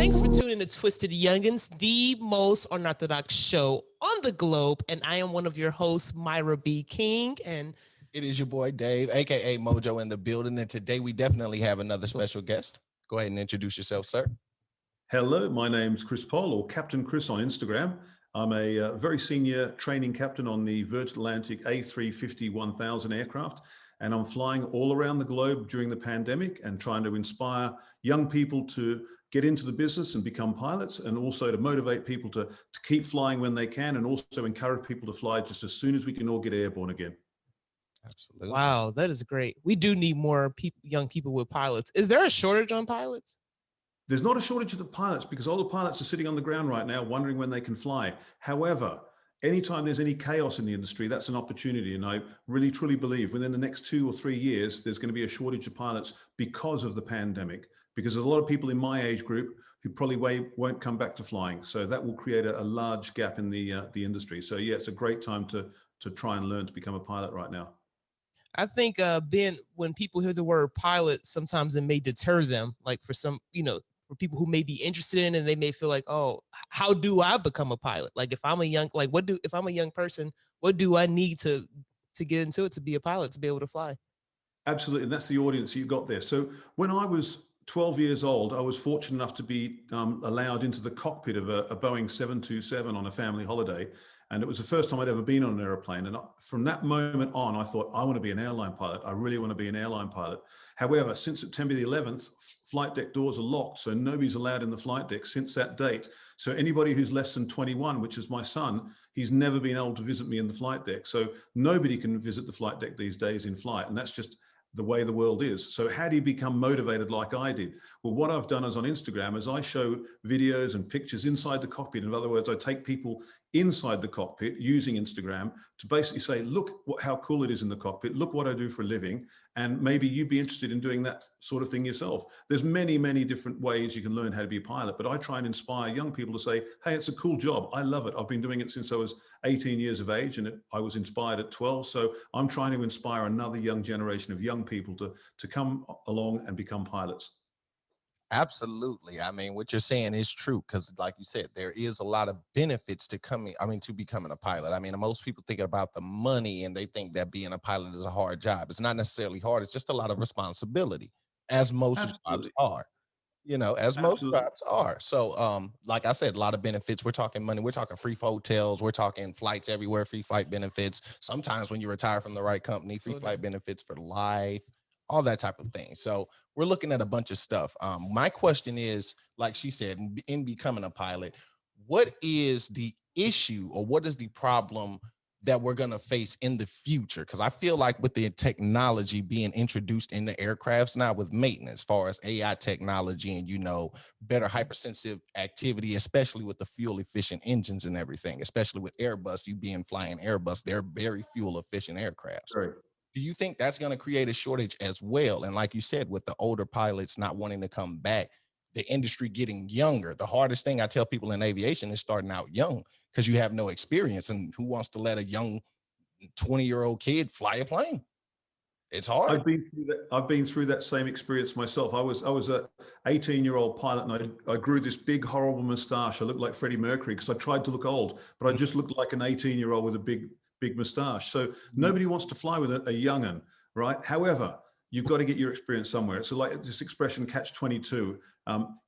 Thanks for tuning to Twisted Youngins, the most unorthodox show on the globe. And I am one of your hosts, Myra B. King. And it is your boy, Dave, aka Mojo, in the building. And today we definitely have another special guest. Go ahead and introduce yourself, sir. Hello, my name's Chris Poll, or CaptainChris on Instagram. I'm a very senior training captain on the Virgin Atlantic A350-1000 aircraft. And I'm flying all around the globe during the pandemic and trying to inspire young people to get into the business and become pilots, and also to motivate people to keep flying when they can, and also encourage people to fly just as soon as we can all get airborne again. Absolutely. Wow, that is great. We do need more young people with pilots. Is there a shortage on pilots? There's not a shortage of the pilots because all the pilots are sitting on the ground right now wondering when they can fly. However, anytime there's any chaos in the industry, that's an opportunity. And I really, truly believe within the next 2 or 3 years, there's going to be a shortage of pilots because of the pandemic, because there's a lot of people in my age group who probably won't come back to flying. So that will create a large gap in the industry. So yeah, it's a great time to try and learn to become a pilot right now. I think when people hear the word pilot, sometimes it may deter them, like for some, for people who may be interested in, and they may feel like, oh, how do I become a pilot? Like if I'm a young, if I'm a young person, what do I need to get into it, to be a pilot, to be able to fly? Absolutely, and that's the audience you've got there. So when I was 12 years old, I was fortunate enough to be allowed into the cockpit of a Boeing 727 on a family holiday. And it was the first time I'd ever been on an airplane. And from that moment on, I thought, I want to be an airline pilot. I really want to be an airline pilot. However, since September the 11th, flight deck doors are locked. So nobody's allowed in the flight deck since that date. So anybody who's less than 21, which is my son, he's never been able to visit me in the flight deck. So nobody can visit the flight deck these days in flight. And that's just the way the world is. So how do you become motivated like I did? Well, what I've done is on Instagram is I show videos and pictures inside the cockpit. In other words, I take people inside the cockpit using Instagram to basically say, look how cool it is in the cockpit. Look what I do for a living. And maybe you'd be interested in doing that sort of thing yourself. There's many, many different ways you can learn how to be a pilot, but I try and inspire young people to say, hey, it's a cool job. I love it. I've been doing it since I was 18 years of age, and I was inspired at 12. So I'm trying to inspire another young generation of young people to come along and become pilots. Absolutely. I mean, what you're saying is true, because like you said, there is a lot of benefits to becoming a pilot. I mean, most people think about the money and they think that being a pilot is a hard job. It's not necessarily hard. It's just a lot of responsibility, as most jobs are, as most jobs are. So, like I said, a lot of benefits. We're talking money. We're talking free hotels. We're talking flights everywhere, free flight benefits. Sometimes when you retire from the right company, free flight benefits for life, all that type of thing. So we're looking at a bunch of stuff. My question is, like she said, in becoming a pilot, what is the issue or what is the problem that we're going to face in the future? Because I feel like with the technology being introduced in the aircrafts now with maintenance, as far as AI technology and, better hypersensitive activity, especially with the fuel efficient engines and everything, especially with Airbus, flying Airbus, they're very fuel efficient aircrafts. Right. Do you think that's going to create a shortage as well? And like you said, with the older pilots not wanting to come back, the industry getting younger, the hardest thing I tell people in aviation is starting out young, because you have no experience. And who wants to let a young 20-year-old kid fly a plane? It's hard. I've been through that same experience myself. I was a 18-year-old pilot, and I grew this big, horrible mustache. I looked like Freddie Mercury because I tried to look old, but I just looked like an 18-year-old with a big mustache. So nobody wants to fly with a young'un, right? However, you've got to get your experience somewhere. So like this expression, catch 22,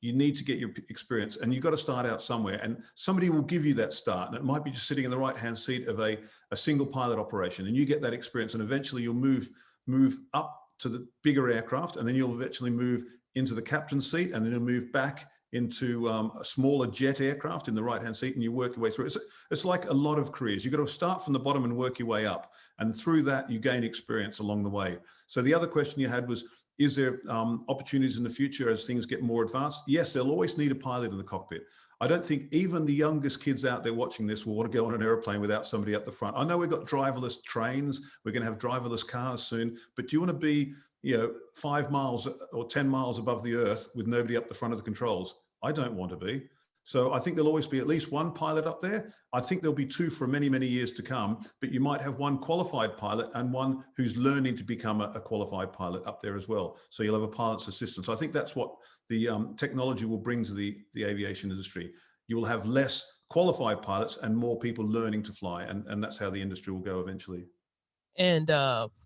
you need to get your experience, and you've got to start out somewhere, and somebody will give you that start. And it might be just sitting in the right-hand seat of a single pilot operation, and you get that experience, and eventually you'll move up to the bigger aircraft, and then you'll eventually move into the captain's seat, and then you'll move back into a smaller jet aircraft in the right-hand seat, and you work your way through. It's like a lot of careers. You've got to start from the bottom and work your way up. And through that, you gain experience along the way. So the other question you had was, is there opportunities in the future as things get more advanced? Yes, they'll always need a pilot in the cockpit. I don't think even the youngest kids out there watching this will want to go on an airplane without somebody up the front. I know we've got driverless trains. We're going to have driverless cars soon, but do you want to be 5 miles or 10 miles above the earth with nobody up the front of the controls? I don't want to be. So I think there'll always be at least one pilot up there. I think there'll be two for many, many years to come, but you might have one qualified pilot and one who's learning to become a qualified pilot up there as well. So you'll have a pilot's assistant. So I think that's what the technology will bring to the aviation industry. You will have less qualified pilots and more people learning to fly. And that's how the industry will go eventually. And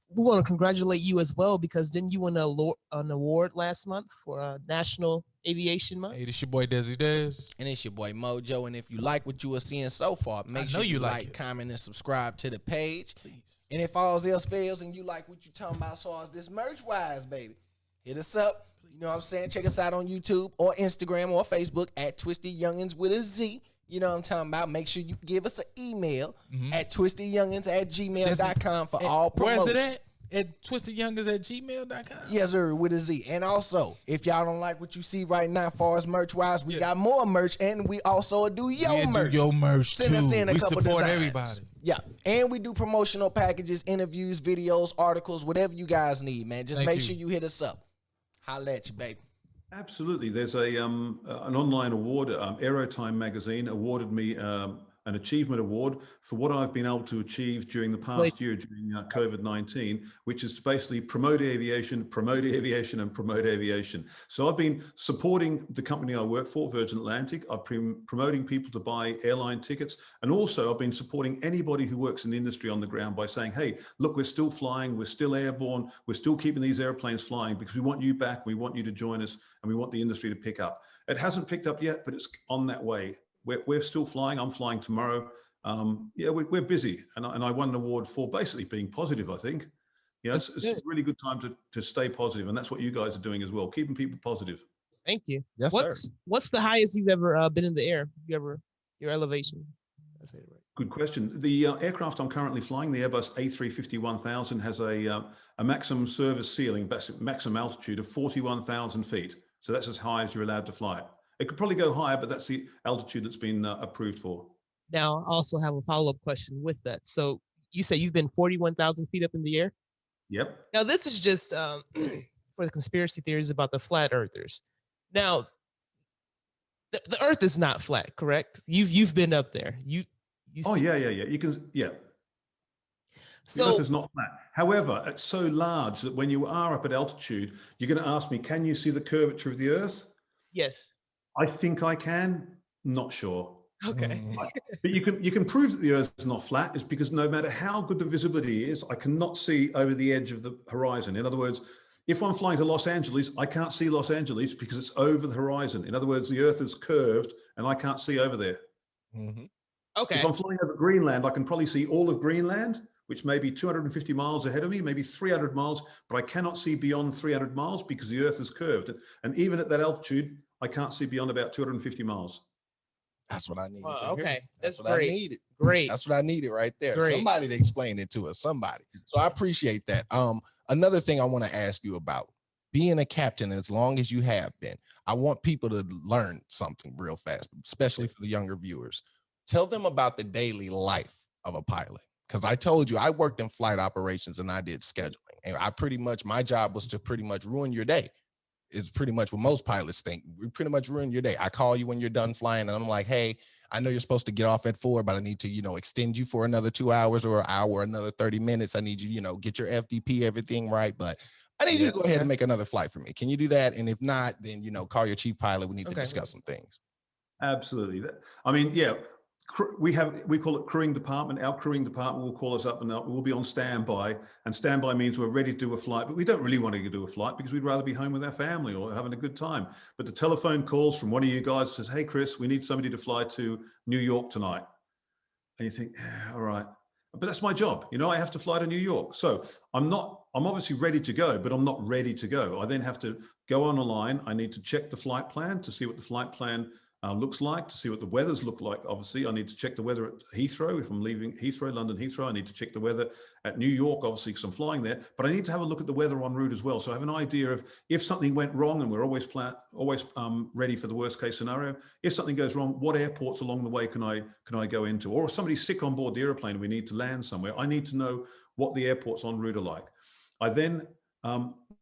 we want to congratulate you as well, because didn't you win an award last month for National Aviation Month? Hey, this your boy Desi Des. And it's your boy Mojo. And if you like what you are seeing so far, make sure you like, comment, and subscribe to the page. Please. And if all else fails and you like what you talking about as far as this merch-wise, baby, hit us up. You know what I'm saying? Check us out on YouTube or Instagram or Facebook at TwistedYounginz with a Z. You know what I'm talking about? Make sure you give us an email at TwistedYounginz@gmail.com for all promotions. Where's it at? At TwistedYounginz@gmail.com? Yes, sir, with a Z. And also, if y'all don't like what you see right now as far as merch-wise, we got more merch, and we also do merch. Do your merch, Send us in a we couple support designs. everybody. Yeah, and we do promotional packages, interviews, videos, articles, whatever you guys need, man. Just make sure you hit us up. Holla at you, baby. Absolutely. There's an online award. Aerotime magazine awarded me an achievement award for what I've been able to achieve during the past year during COVID-19, which is to basically promote aviation, and promote aviation. So I've been supporting the company I work for, Virgin Atlantic. I've been promoting people to buy airline tickets. And also I've been supporting anybody who works in the industry on the ground by saying, hey, look, we're still flying, we're still airborne, we're still keeping these airplanes flying because we want you back, we want you to join us, and we want the industry to pick up. It hasn't picked up yet, but it's on that way. We're still flying. I'm flying tomorrow. Yeah, we're busy. And I won an award for basically being positive, I think. Yeah, it's a really good time to stay positive. And that's what you guys are doing as well, keeping people positive. Thank you. Yes, sir. What's the highest you've ever been in the air? Your elevation? I say it right. Good question. The aircraft I'm currently flying, the Airbus A350-1000, has a maximum service ceiling, maximum altitude of 41,000 feet. So that's as high as you're allowed to fly it. It could probably go higher, but that's the altitude that's been approved for. Now, I also have a follow-up question with that. So you say you've been 41,000 feet up in the air? Yep. Now, this is just for the conspiracy theories about the flat earthers. Now, the Earth is not flat, correct? You've been up there. You oh, yeah. You can, yeah. So the Earth is not flat. However, it's so large that when you are up at altitude, you're going to ask me, can you see the curvature of the Earth? Yes. I think I can, not sure. Okay. But you can prove that the Earth is not flat is because no matter how good the visibility is, I cannot see over the edge of the horizon. In other words, if I'm flying to Los Angeles, I can't see Los Angeles because it's over the horizon. In other words, the Earth is curved and I can't see over there. Okay. If I'm flying over Greenland, I can probably see all of Greenland, which may be 250 miles ahead of me, maybe 300 miles, but I cannot see beyond 300 miles because the Earth is curved. And even at that altitude, I can't see beyond about 250 miles. That's what I needed. Okay, that's what great. I needed. Great. That's what I needed right there. Great. Somebody to explain it to us. Somebody. So I appreciate that. Another thing I want to ask you about being a captain, as long as you have been, I want people to learn something real fast, especially for the younger viewers. Tell them about the daily life of a pilot. Because I told you I worked in flight operations and I did scheduling. And my job was to pretty much ruin your day. It's pretty much what most pilots think. We pretty much ruin your day. I call you when you're done flying and I'm like, hey, I know you're supposed to get off at 4, but I need to, extend you for another 2 hours or an hour, another 30 minutes. I need you, get your FDP, everything right. But I need you to go ahead and make another flight for me. Can you do that? And if not, then, call your chief pilot. We need to discuss some things. Absolutely. I mean, yeah. We call it crewing department. Our crewing department will call us up and we'll be on standby. And standby means we're ready to do a flight, but we don't really want to do a flight because we'd rather be home with our family or having a good time. But the telephone calls from one of you guys says, hey, Chris, we need somebody to fly to New York tonight. And you think, all right, but that's my job. I have to fly to New York. So I'm obviously ready to go, but I'm not ready to go. I then have to go on a line. I need to check the flight plan to see what the flight plan looks like, to see what the weathers look like. Obviously, I need to check the weather at Heathrow. If I'm leaving Heathrow, London Heathrow, I need to check the weather at New York, obviously, because I'm flying there. But I need to have a look at the weather en route as well. So I have an idea of if something went wrong, and we're always ready for the worst case scenario. If something goes wrong, what airports along the way can I go into? Or if somebody's sick on board the airplane and we need to land somewhere, I need to know what the airports en route are like. I then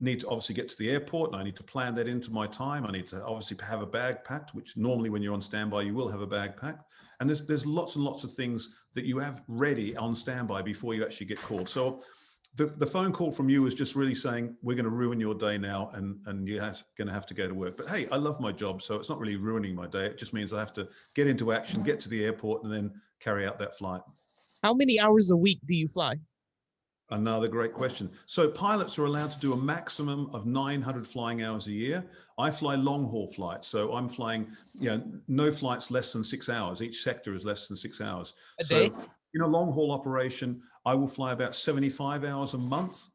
need to obviously get to the airport, and I need to plan that into my time. I need to obviously have a bag packed, which normally when you're on standby, you will have a bag packed. And there's lots and lots of things that you have ready on standby before you actually get called. So the phone call from you is just really saying, we're going to ruin your day now, and you're going to have to go to work. But hey, I love my job, so it's not really ruining my day. It just means I have to get into action, get to the airport, and then carry out that flight. How many hours a week do you fly? Another great question. So pilots are allowed to do a maximum of 900 flying hours a year. I fly long haul flights. So I'm flying, no flights less than 6 hours. Each sector is less than 6 hours. A day? So in a long haul operation, I will fly about 75 hours a month.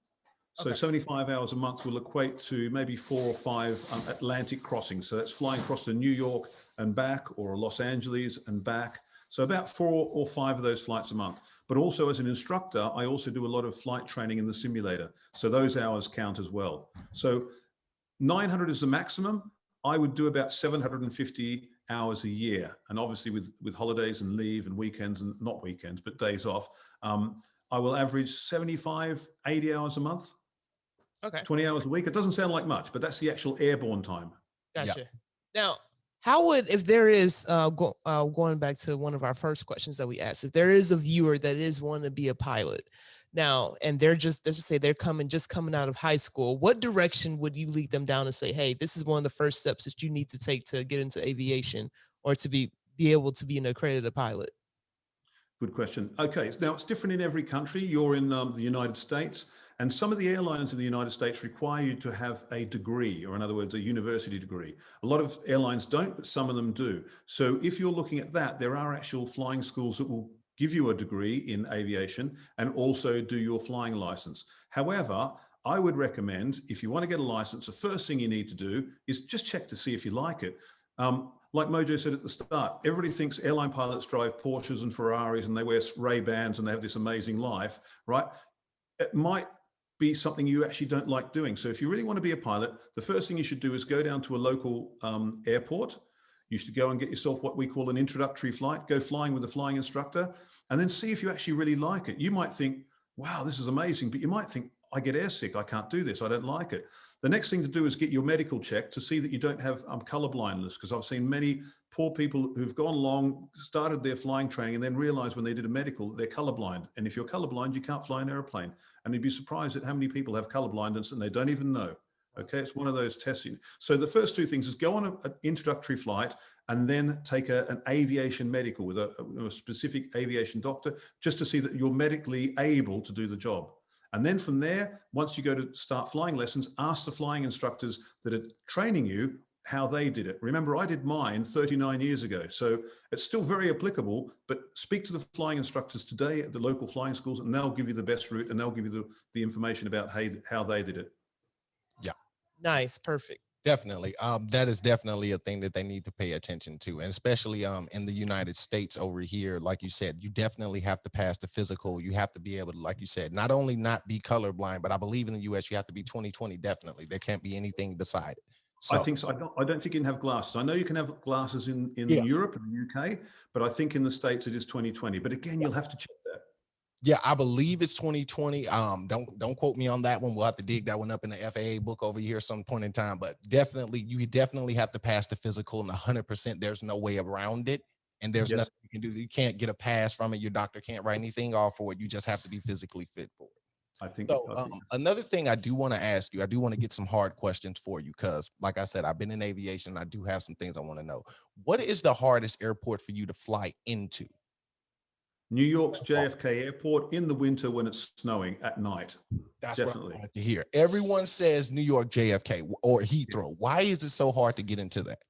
So 75 hours a month will equate to maybe 4 or 5 Atlantic crossings. So that's flying across to New York and back, or Los Angeles and back. So about 4 or 5 of those flights a month. But also as an instructor, I also do a lot of flight training in the simulator. So those hours count as well. So 900 is the maximum. I would do about 750 hours a year. And obviously with holidays and leave and weekends, and not weekends, but days off, I will average 75, 80 hours a month. Okay. 20 hours a week. It doesn't sound like much, but that's the actual airborne time. Gotcha. Yep. Now, how would, if there is, going back to one of our first questions that we asked, if there is a viewer that is wanting to be a pilot now, and they're just, let's just say they're just coming out of high school, what direction would you lead them down and say, hey, this is one of the first steps that you need to take to get into aviation or to be able to be an accredited pilot? Good question. Okay, now it's different in every country. You're in the United States, and some of the airlines in the United States require you to have a degree, or in other words, a university degree. A lot of airlines don't, but some of them do. So if you're looking at that, there are actual flying schools that will give you a degree in aviation and also do your flying license. However, I would recommend, if you want to get a license, the first thing you need to do is just check to see if you like it. Like Mojo said at the start, everybody thinks airline pilots drive Porsches and Ferraris and they wear Ray-Bans and they have this amazing life, right? It might be something you actually don't like doing. So if you really want to be a pilot, the first thing you should do is go down to a local airport. You should go and get yourself what we call an introductory flight, go flying with a flying instructor, and then see if you actually really like it. You might think, wow, this is amazing, but you might think, I get airsick, I can't do this, I don't like it. The next thing to do is get your medical check to see that you don't have color blindness, because I've seen many poor people who've gone along, started their flying training, and then realized when they did a medical that they're colorblind. And if you're colorblind, you can't fly an airplane. And you'd be surprised at how many people have color blindness and they don't even know. Okay, it's one of those testing. So the first two things is go on an introductory flight and then take an aviation medical with a specific aviation doctor, just to see that you're medically able to do the job. And then from there, once you go to start flying lessons, ask the flying instructors that are training you how they did it. Remember, I did mine 39 years ago, so it's still very applicable, but speak to the flying instructors today at the local flying schools and they'll give you the best route and they'll give you the information about how they did it. Yeah. Nice. Perfect. Definitely. That is definitely a thing that they need to pay attention to. And especially in the United States over here, like you said, you definitely have to pass the physical. You have to be able to, like you said, not only not be colorblind, but I believe in the US, you have to be 20/20. Definitely. There can't be anything beside it. So, I think so. I don't think you can have glasses. I know you can have glasses in Europe and the UK, but I think in the States it is 20/20. But again, you'll have to check that. yeah, I believe it's 20/20. Don't quote me on that one. We'll have to dig that one up in the FAA book over here some point in time. But definitely, you definitely have to pass the physical, and 100%. There's no way around it, and there's nothing you can do. You can't get a pass from it. Your doctor can't write anything off for it. You just have to be physically fit for it. I think. So, another thing I do want to ask you, I do want to get some hard questions for you, because, like I said, I've been in aviation. I do have some things I want to know. What is the hardest airport for you to fly into? New York's JFK Airport in the winter when it's snowing at night. That's definitely what I like to hear. Everyone says New York JFK or Heathrow. Why is it so hard to get into that?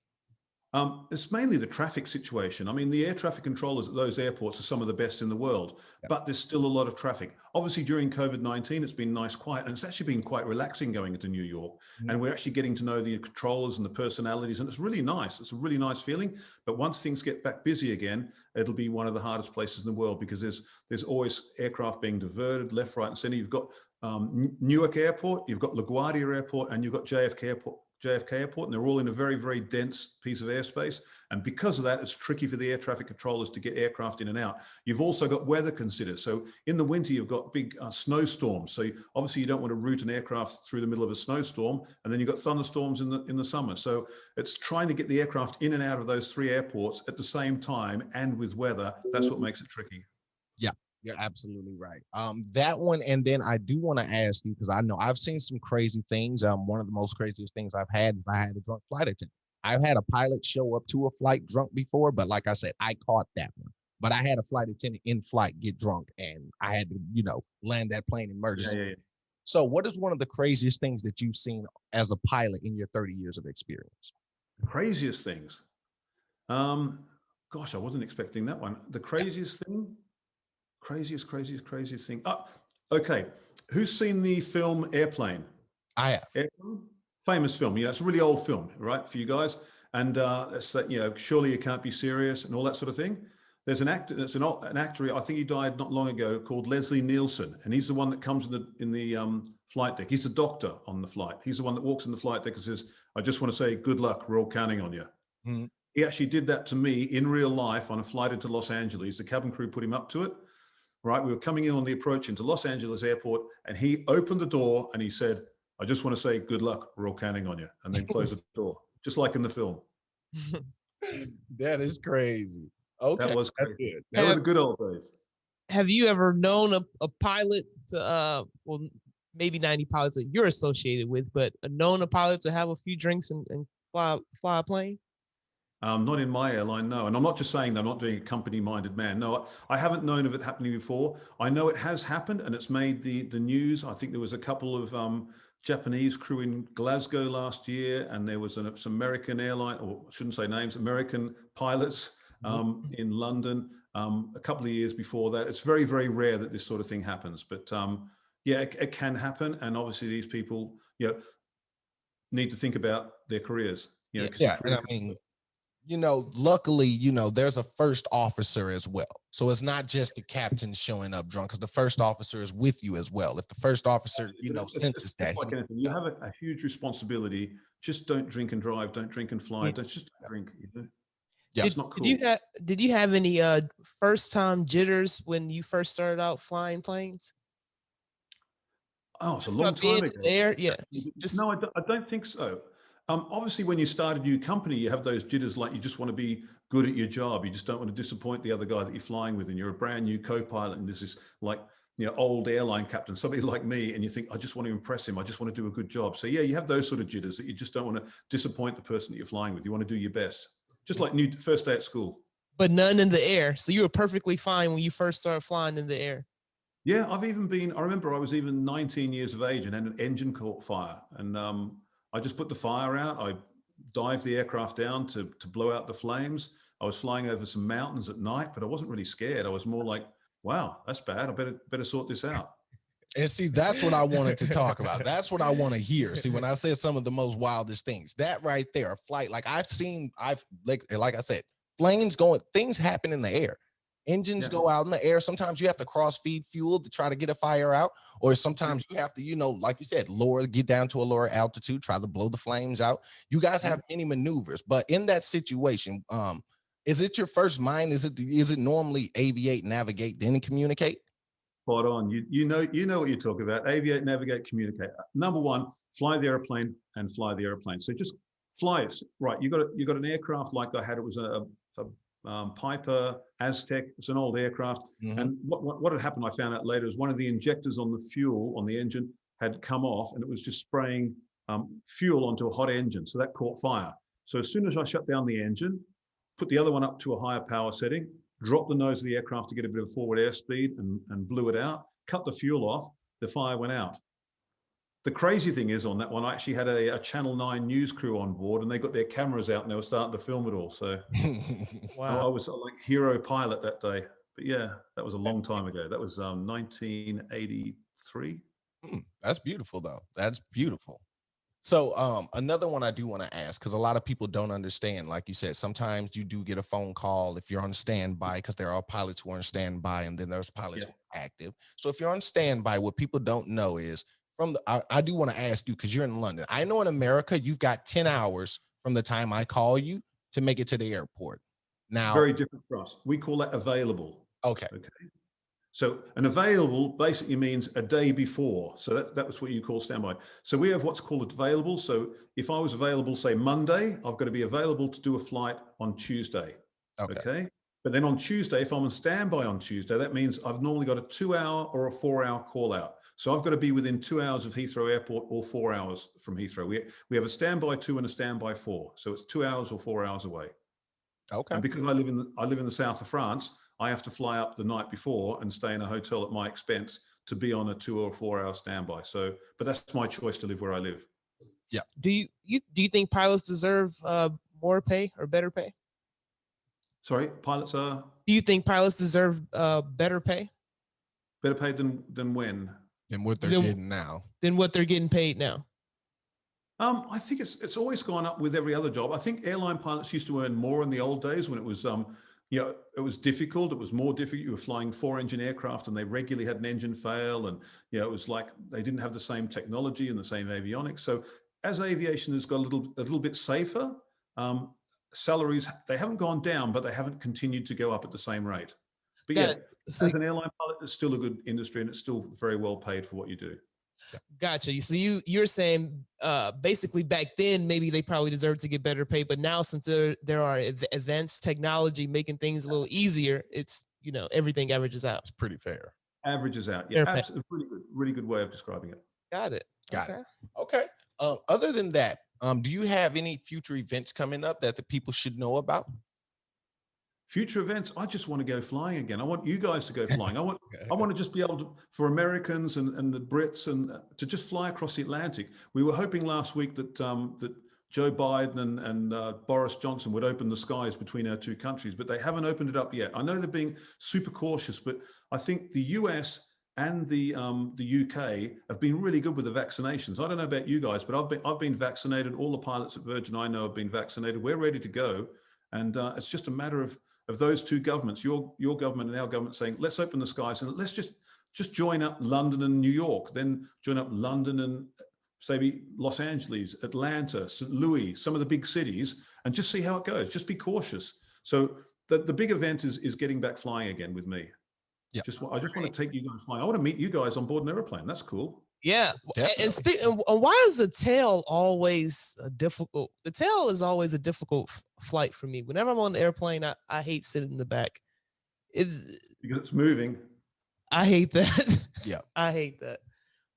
It's mainly the traffic situation. I mean, the air traffic controllers at those airports are some of the best in the world, but there's still a lot of traffic. Obviously, during COVID-19, it's been nice, quiet, and it's actually been quite relaxing going into New York. And we're actually getting to know the controllers and the personalities, and it's really nice. It's a really nice feeling. But once things get back busy again, it'll be one of the hardest places in the world, because there's always aircraft being diverted left, right, and center. You've got Newark Airport, you've got LaGuardia Airport, and you've got JFK Airport JFK Airport, and they're all in a very, very dense piece of airspace. And because of that, it's tricky for the air traffic controllers to get aircraft in and out. You've also got weather considered. So in the winter, you've got big snowstorms. So obviously you don't want to route an aircraft through the middle of a snowstorm, and then you've got thunderstorms in the summer. So it's trying to get the aircraft in and out of those three airports at the same time and with weather. That's what makes it tricky. Yeah, you're absolutely right. That one, and then I do want to ask you, because I know I've seen some crazy things. One of the most craziest things I've had is I had a drunk flight attendant. I've had a pilot show up to a flight drunk before, but like I said, I caught that one. But I had a flight attendant in flight get drunk, and I had to, land that plane emergency. Yeah. So what is one of the craziest things that you've seen as a pilot in your 30 years of experience? The craziest things. Gosh, I wasn't expecting that one. The craziest thing? Craziest thing. Oh, okay. Who's seen the film Airplane? I have. Airplane? Famous film. Yeah, it's a really old film, right, for you guys. And it's that, surely you can't be serious and all that sort of thing. There's an actor. It's an actor. I think he died not long ago, called Leslie Nielsen, and he's the one that comes in the flight deck. He's the doctor on the flight. He's the one that walks in the flight deck and says, "I just want to say good luck. We're all counting on you." Mm-hmm. He actually did that to me in real life on a flight into Los Angeles. The cabin crew put him up to it. Right, we were coming in on the approach into Los Angeles airport, and he opened the door and he said, "I just want to say good luck. We're all counting on you," and then closed the door, just like in the film. That is crazy. Okay, that was crazy. That was the good old days. Have you ever known a pilot to, well, maybe 90 pilots that you're associated with, but known a pilot to have a few drinks and fly a plane? Not in my airline, no. And I'm not just saying that I'm not doing a company-minded man. No, I haven't known of it happening before. I know it has happened, and it's made the news. I think there was a couple of Japanese crew in Glasgow last year, and there was some American airline, or I shouldn't say names, American pilots in London a couple of years before that. It's very, very rare that this sort of thing happens. But yeah, it can happen. And obviously these people, need to think about their careers. And I mean, luckily, there's a first officer as well. So it's not just the captain showing up drunk, because the first officer is with you as well. If the first officer, senses that. Like anything, you have a huge responsibility. Just don't drink and drive. Don't drink and fly. Don't drink. Yeah, it's not cool. Did you have any first time jitters when you first started out flying planes? Oh, it's a long time ago. Yeah. No, I don't think so. Obviously, when you start a new company, you have those jitters, like you just want to be good at your job. You just don't want to disappoint the other guy that you're flying with, and you're a brand new co-pilot, and this is like, old airline captain, somebody like me, and you think, I just want to impress him. I just want to do a good job. So yeah, you have those sort of jitters that you just don't want to disappoint the person that you're flying with. You want to do your best, just like first day at school. But none in the air. So you were perfectly fine when you first started flying in the air. Yeah, I remember I was even 19 years of age and had an engine caught fire, and I just put the fire out. I dived the aircraft down to blow out the flames. I was flying over some mountains at night, but I wasn't really scared. I was more like, wow, that's bad. I better sort this out. And see, that's what I wanted to talk about. That's what I want to hear. See, when I said some of the most wildest things, that right there, a flight, like I said, planes going, things happen in the air. Engines go out in the air. Sometimes you have to cross feed fuel to try to get a fire out, or sometimes you have to, like you said, get down to a lower altitude, try to blow the flames out. You guys have many maneuvers, but in that situation, is it your first mind? Is it normally aviate, navigate, then communicate? Spot on. You know what you're talking about. Aviate, navigate, communicate. Number one, fly the airplane and fly the airplane. So just fly it. Right. You got an aircraft like I had. It was a Piper Aztec. It's an old aircraft. Mm-hmm. And what had happened, I found out later, is one of the injectors on the fuel on the engine had come off, and it was just spraying fuel onto a hot engine. So that caught fire. So as soon as I shut down the engine, put the other one up to a higher power setting, dropped the nose of the aircraft to get a bit of forward airspeed, and blew it out, cut the fuel off, the fire went out. The crazy thing is, on that one, I actually had a Channel 9 news crew on board, and they got their cameras out and they were starting to film it all. So wow. I was like hero pilot that day. But yeah, that was a long time ago. That was 1983. That's beautiful, though. That's beautiful. So another one I do want to ask, because a lot of people don't understand, like you said, sometimes you do get a phone call if you're on standby, because there are pilots who are on standby, and then there's pilots who are active. So if you're on standby, what people don't know is, I do want to ask you, because you're in London. I know in America, you've got 10 hours from the time I call you to make it to the airport. Now, very different for us. We call that available. Okay. So an available basically means a day before. So that was what you call standby. So we have what's called available. So if I was available, say Monday, I've got to be available to do a flight on Tuesday. Okay. But then on Tuesday, if I'm on standby on Tuesday, that means I've normally got a 2-hour or a 4-hour call out. So I've got to be within 2 hours of Heathrow Airport or 4 hours from Heathrow. We have a standby 2 and a standby 4. So it's 2 hours or 4 hours away. Okay. And because I live in the south of France, I have to fly up the night before and stay in a hotel at my expense to be on a 2 or 4 hour standby. So, but that's my choice to live where I live. Yeah. Do you think pilots deserve more pay or better pay? Sorry, pilots are. Do you think pilots deserve better pay? Better paid than when? Than what they're getting now. Than what they're getting paid now. I think it's always gone up with every other job. I think airline pilots used to earn more in the old days when it was it was difficult. It was more difficult. You were flying 4-engine aircraft and they regularly had an engine fail. And, it was like they didn't have the same technology and the same avionics. So as aviation has got a little bit safer, salaries, they haven't gone down, but they haven't continued to go up at the same rate. But as an airline pilot, it's still a good industry and it's still very well paid for what you do. Gotcha. So you're saying basically back then maybe they probably deserved to get better pay, but now since there are advanced technology making things a little easier, it's everything averages out. It's pretty fair. Averages out. Yeah, absolutely. Really good way of describing it. Got it. Okay. Other than that, do you have any future events coming up that the people should know about? Future events, I just want to go flying again. I want you guys to go flying. I want to just be able to, for Americans and the Brits, and to just fly across the Atlantic. We were hoping last week that that Joe Biden and Boris Johnson would open the skies between our two countries, but they haven't opened it up yet. I know they're being super cautious, but I think the US and the UK have been really good with the vaccinations. I don't know about you guys, but I've been vaccinated. All the pilots at Virgin I know have been vaccinated. We're ready to go, and it's just a matter of those two governments, your government and our government, saying, let's open the skies and let's just join up London and New York, then join up London and say Los Angeles, Atlanta, St. Louis, some of the big cities, and just see how it goes. Just be cautious. So the big event is getting back flying again with me. Yeah. I just want to take you guys flying. I want to meet you guys on board an airplane. That's cool. Yeah. Definitely. And why is the tail always difficult? The tail is always a difficult flight for me. Whenever I'm on the airplane, I hate sitting in the back. It's because it's moving. I hate that. Yeah. I hate that.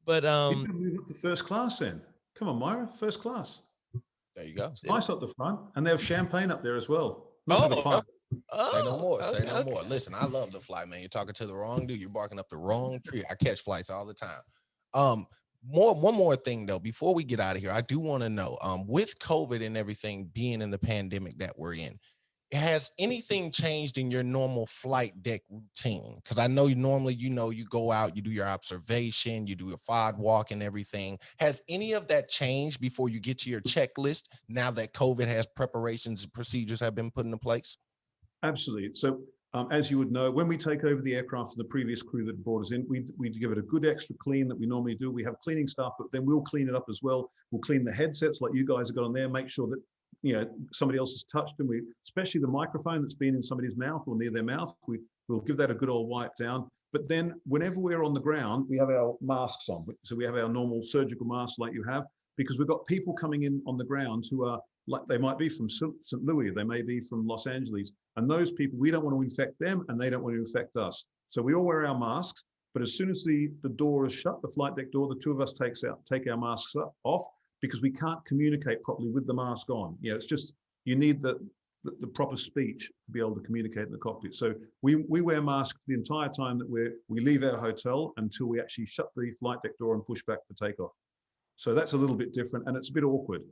But you can move up to first class then. Come on, Myra, first class. There you go. It's nice up the front, and they have champagne up there as well. Not for the pint. Say no more. Say no more. Listen, I love to fly, man. You're talking to the wrong dude. You're barking up the wrong tree. I catch flights all the time. One more thing though, before we get out of here, I do want to know, with COVID and everything being in the pandemic that we're in, has anything changed in your normal flight deck routine? Because I know normally, you go out, you do your observation, you do your FOD walk and everything. Has any of that changed before you get to your checklist now that COVID has preparations and procedures have been put into place? Absolutely. So as you would know, when we take over the aircraft from the previous crew that brought us in, we give it a good extra clean that we normally do. We have cleaning staff, but then we'll clean it up as well. We'll clean the headsets like you guys have got on there, make sure that somebody else has touched them. Especially the microphone that's been in somebody's mouth or near their mouth, we'll give that a good old wipe down. But then whenever we're on the ground, we have our masks on. So we have our normal surgical masks like you have, because we've got people coming in on the ground who are like, they might be from St. Louis, they may be from Los Angeles. And those people, we don't want to infect them and they don't want to infect us. So we all wear our masks, but as soon as the door is shut, the flight deck door, the two of us take our masks off, because we can't communicate properly with the mask on. It's just, you need the proper speech to be able to communicate in the cockpit. So we wear masks the entire time that we leave our hotel until we actually shut the flight deck door and push back for takeoff. So that's a little bit different and it's a bit awkward.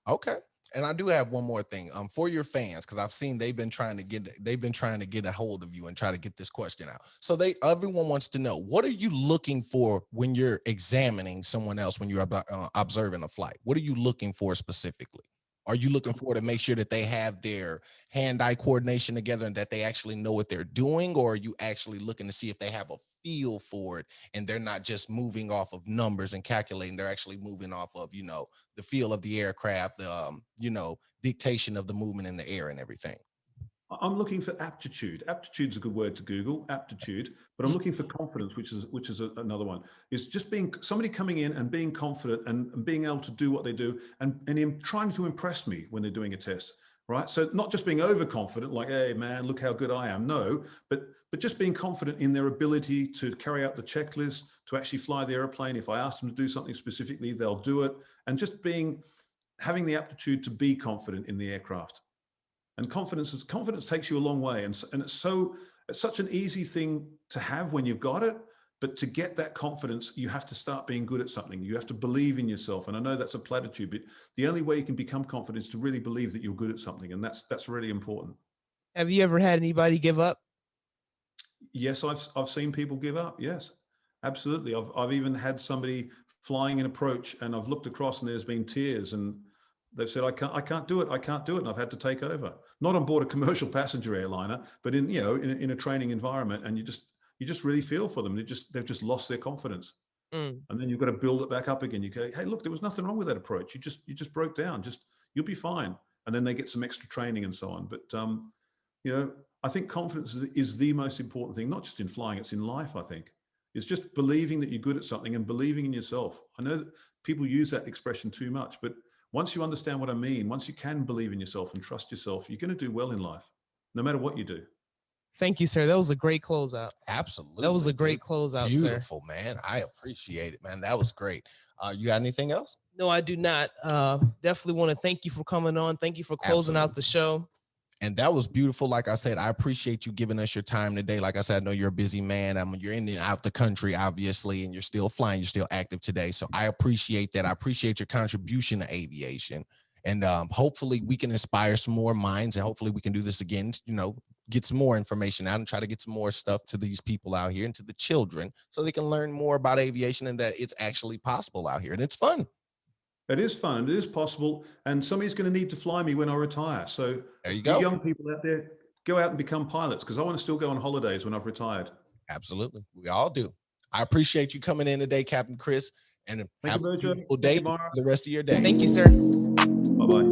Okay. And I do have one more thing for your fans, because I've seen they've been trying to get a hold of you and try to get this question out. So everyone wants to know, what are you looking for when you're examining someone else, when you're observing a flight? What are you looking for specifically? Are you looking for to make sure that they have their hand-eye coordination together and that they actually know what they're doing? Or are you actually looking to see if they have a feel for it and they're not just moving off of numbers and calculating, they're actually moving off of, you know, the feel of the aircraft, the, you know, dictation of the movement in the air and everything? I'm looking for aptitude. Aptitude's a good word to Google, aptitude, but I'm looking for confidence, which is another one. Is just being somebody coming in and being confident and being able to do what they do and trying to impress me when they're doing a test, right? So not just being overconfident, like, hey man, look how good I am. No, but just being confident in their ability to carry out the checklist, to actually fly the airplane. If I ask them to do something specifically, they'll do it. And just having the aptitude to be confident in the aircraft. And confidence takes you a long way. And it's such an easy thing to have when you've got it, but to get that confidence, you have to start being good at something. You have to believe in yourself. And I know that's a platitude, but the only way you can become confident is to really believe that you're good at something. And that's really important. Have you ever had anybody give up? Yes, I've seen people give up. Yes, absolutely. I've even had somebody flying an approach and I've looked across and there's been tears and they've said, I can't do it. I can't do it. And I've had to take over, not on board a commercial passenger airliner, but in a training environment. And you just really feel for them. They've just lost their confidence. And then you've got to build it back up again. You go, hey, look, there was nothing wrong with that approach. You just broke down. You'll be fine. And then they get some extra training and so on. But I think confidence is the most important thing, not just in flying, it's in life, I think. It's just believing that you're good at something and believing in yourself. I know that people use that expression too much, but once you understand what I mean, once you can believe in yourself and trust yourself, you're going to do well in life, no matter what you do. Thank you, sir. That was a great closeout. Absolutely. That was a great closeout, sir. Beautiful, man. I appreciate it, man. That was great. You got anything else? No, I do not. Definitely want to thank you for coming on. Thank you for closing out the show. And that was beautiful. Like I said, I appreciate you giving us your time today. Like I said, I know you're a busy man. You're in and out the country, obviously, and you're still flying. You're still active today. So I appreciate that. I appreciate your contribution to aviation. And hopefully we can inspire some more minds, and hopefully we can do this again, get some more information out and try to get some more stuff to these people out here and to the children so they can learn more about aviation and that it's actually possible out here and it's fun. It is fun. It is possible. And somebody's going to need to fly me when I retire. So there you go. Young people out there, go out and become pilots because I want to still go on holidays when I've retired. Absolutely. We all do. I appreciate you coming in today, Captain Chris, and have a beautiful day for the rest of your day. Thank you, sir. Bye-bye.